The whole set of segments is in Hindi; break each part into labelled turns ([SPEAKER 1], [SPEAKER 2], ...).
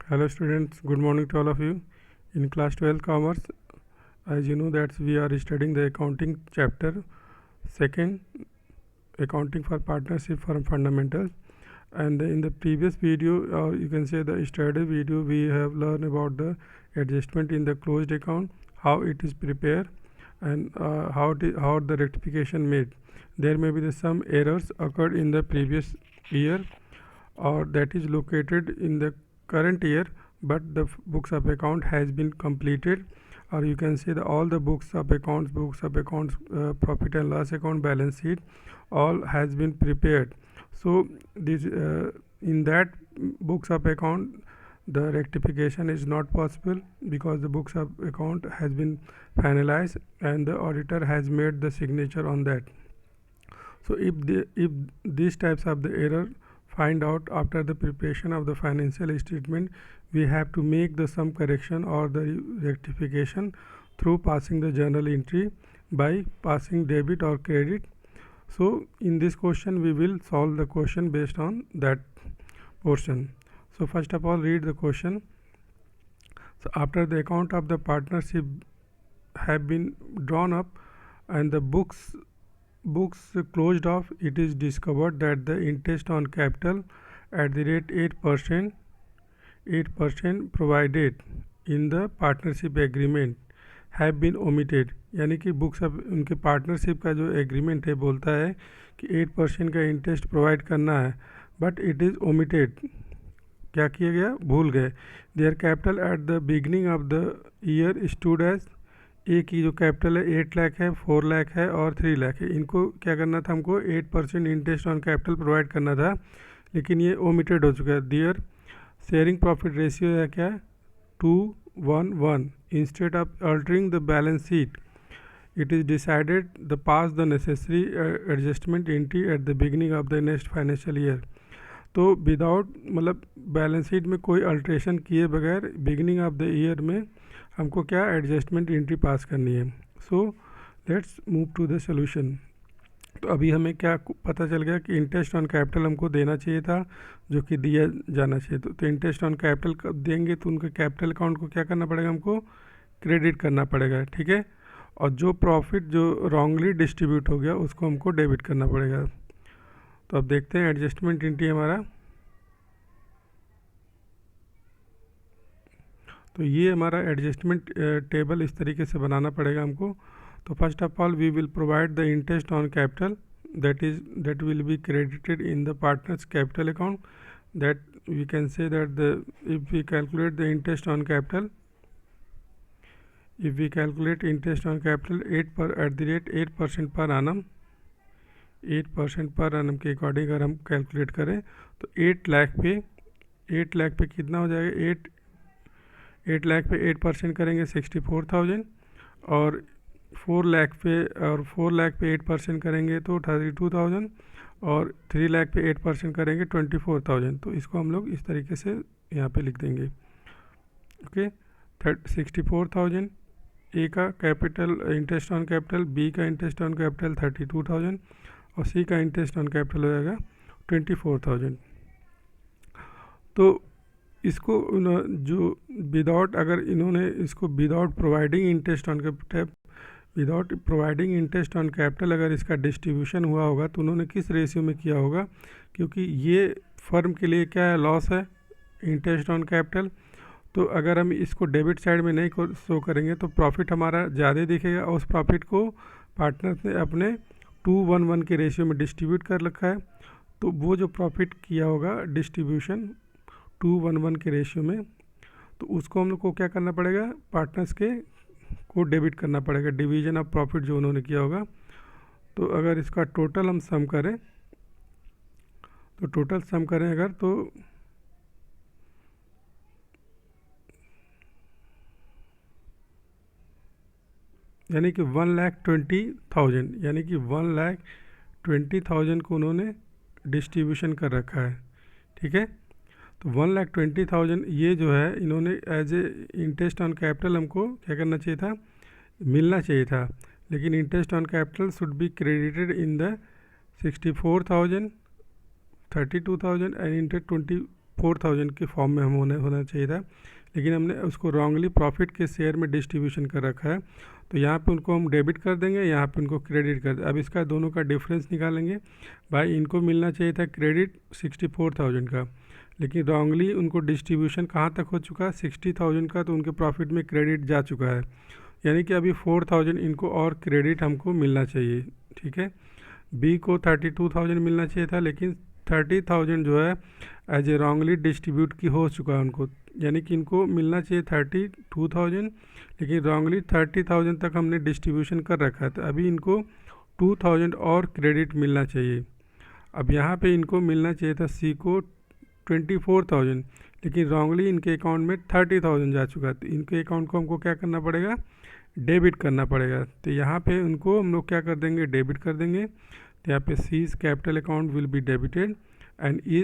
[SPEAKER 1] Hello students, good morning to all of you. In class 12 commerce, as you know that we are studying the accounting chapter, second accounting for partnership firm fundamentals. And in the previous video, or you can say the study video, we have learned about the adjustment in the closed account, how it is prepared, and how the rectification made. There may be some errors occurred in the previous year, or that is located in the current year, but the books of account has been completed, or you can say all the books of accounts, profit and loss account, balance sheet, all has been prepared. So this in that books of account, the rectification is not possible because the books of account has been finalized and the auditor has made the signature on that. So if these types of the error find out after the preparation of the financial statement, we have to make the sum correction or the rectification through passing the journal entry by passing debit or credit. So in this question we will solve the question based on that portion. So first of all, read the question. So after the account of the partnership have been drawn up and the books closed off, it is discovered that the interest on capital at the rate 8% provided in the partnership agreement have been omitted. यानी कि बुक्स अब उनके पार्टनरशिप का जो एग्रीमेंट है बोलता है कि 8% का इंटरेस्ट प्रोवाइड करना है, बट इट इज़ ओमिटेड. क्या किया गया? भूल गए. There capital at the beginning of the year stood as, A की जो कैपिटल है 8 लाख है, 4 लाख है और 3 लाख है. इनको क्या करना था? हमको 8% इंटरेस्ट ऑन कैपिटल प्रोवाइड करना था, लेकिन ये ओमिटेड हो चुका है. देयर शेयरिंग प्रॉफिट रेशियो है क्या? 2:1:1. Instead of altering the balance sheet, it is decided the pass the necessary adjustment entry eight the beginning of the next financial year. तो विदाउट मतलब बैलेंस शीट में कोई अल्ट्रेशन किए बगैर बिगनिंग ऑफ द ईयर में हमको क्या एडजस्टमेंट एंट्री पास करनी है. So let's move to the solution. तो अभी हमें क्या पता चल गया कि इंटरेस्ट ऑन कैपिटल हमको देना चाहिए था, जो कि दिया जाना चाहिए. तो इंटरेस्ट ऑन कैपिटल कब देंगे? तो उनके कैपिटल अकाउंट को क्या करना पड़ेगा? हमको क्रेडिट करना पड़ेगा. ठीक है. और जो प्रॉफिट जो रॉन्गली डिस्ट्रीब्यूट हो गया उसको हमको डेबिट करना पड़ेगा. तो अब देखते हैं एडजस्टमेंट एंट्री हमारा. तो ये हमारा एडजस्टमेंट टेबल इस तरीके से बनाना पड़ेगा हमको. तो first of all we will provide the interest on capital that will be credited in the partner's capital account. That we can say that if we calculate the interest on capital, if we calculate interest on capital at the rate 8% per annum, 8% पर annum के अकॉर्डिंग अगर हम कैलकुलेट करें तो 8 लाख पे कितना हो जाएगा? 8 लाख पे 8% करेंगे 64,000, और 4 लाख पे 8% करेंगे तो 32,000, और 3 लाख पे 8% करेंगे 24,000. तो इसको हम लोग इस तरीके से यहाँ पे लिख देंगे. ओके. 64,000 ए का capital interest on capital, B का इंटरेस्ट ऑन कैपिटल 32,000, और सी का इंटरेस्ट ऑन कैपिटल हो जाएगा 24,000. तो इसको जो विदाउट अगर इन्होंने इसको without providing interest on capital अगर इसका डिस्ट्रीब्यूशन हुआ होगा तो उन्होंने किस रेशियो में किया होगा? क्योंकि ये फर्म के लिए क्या है? लॉस है इंटरेस्ट ऑन कैपिटल. तो अगर हम इसको डेबिट साइड में नहीं शो करेंगे तो प्रॉफिट हमारा ज़्यादा दिखेगा, और उस प्रॉफिट को पार्टनर्स ने अपने 2:1:1 के रेशियो में डिस्ट्रीब्यूट कर रखा है. तो वो जो प्रॉफिट किया होगा डिस्ट्रीब्यूशन 2:1:1 के रेशियो में, तो उसको हम लोग को क्या करना पड़ेगा? पार्टनर्स के को डेबिट करना पड़ेगा, डिवीजन ऑफ प्रॉफिट जो उन्होंने किया होगा. तो अगर इसका टोटल हम सम करें अगर तो यानी कि 1,20,000, यानी कि 1,20,000 को उन्होंने डिस्ट्रीब्यूशन कर रखा है. ठीक है. तो 1,20,000 ये जो है इन्होंने as a interest on capital हमको क्या करना चाहिए था? मिलना चाहिए था. लेकिन interest on capital should be credited in the 64,000, 32,000 and inter 4000 के फॉर्म में हम होना चाहिए था, लेकिन हमने उसको रॉन्गली प्रॉफिट के शेयर में डिस्ट्रीब्यूशन कर रखा है। तो यहाँ पे उनको हम डेबिट कर देंगे, यहाँ पे उनको क्रेडिट कर दें। अब इसका दोनों का डिफरेंस निकालेंगे। भाई इनको मिलना चाहिए था क्रेडिट 64,000 का, लेकिन रॉन्गली उनको डिस्ट्रीब्यूशन कहाँ तक हो चुका है, 60,000 का, तो उनके प्रॉफिट में क्रेडिट जा चुका है। यानी कि अभी 4,000 इनको और क्रेडिट हमको मिलना चाहिए। ठीक है, बी को 32,000 मिलना चाहिए था, लेकिन 30,000 जो है एज ए रॉन्गली डिस्ट्रीब्यूट की हो चुका है उनको। यानी कि इनको मिलना चाहिए 32,000, लेकिन रॉन्गली 30,000 तक हमने डिस्ट्रीब्यूशन कर रखा है। तो अभी इनको 2,000 और क्रेडिट मिलना चाहिए। अब यहाँ पे इनको मिलना चाहिए था सी को 24,000, लेकिन रॉन्गली इनके अकाउंट में 30,000 जा चुका है। तो इनके अकाउंट को हमको क्या करना पड़ेगा, डेबिट करना पड़ेगा। तो यहाँ पे उनको हम लोग क्या कर देंगे, डेबिट कर देंगे। तो यहाँ पे C's capital account will be debited and E,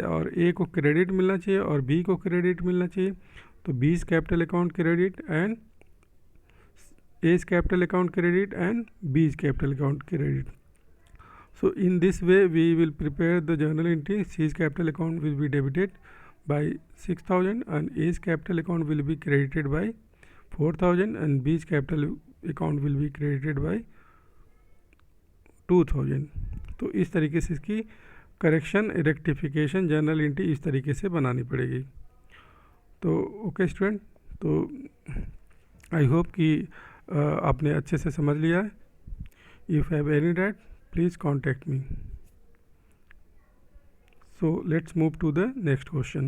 [SPEAKER 1] और ए को क्रेडिट मिलना चाहिए और बी को क्रेडिट मिलना चाहिए। तो B's capital account credit and A's capital account credit and B's capital account credit. So in this way we will prepare the journal entry. C's capital account will be debited by 6,000 and A's capital account will be credited by 4,000 and B's capital account will be credited by 2,000। तो इस तरीके से इसकी करेक्शन रेक्टिफिकेशन जर्नल एंट्री इस तरीके से बनानी पड़ेगी। तो ओके स्टूडेंट, तो आई होप कि आपने अच्छे से समझ लिया है। If have any doubt please contact me. So let's move to the next question.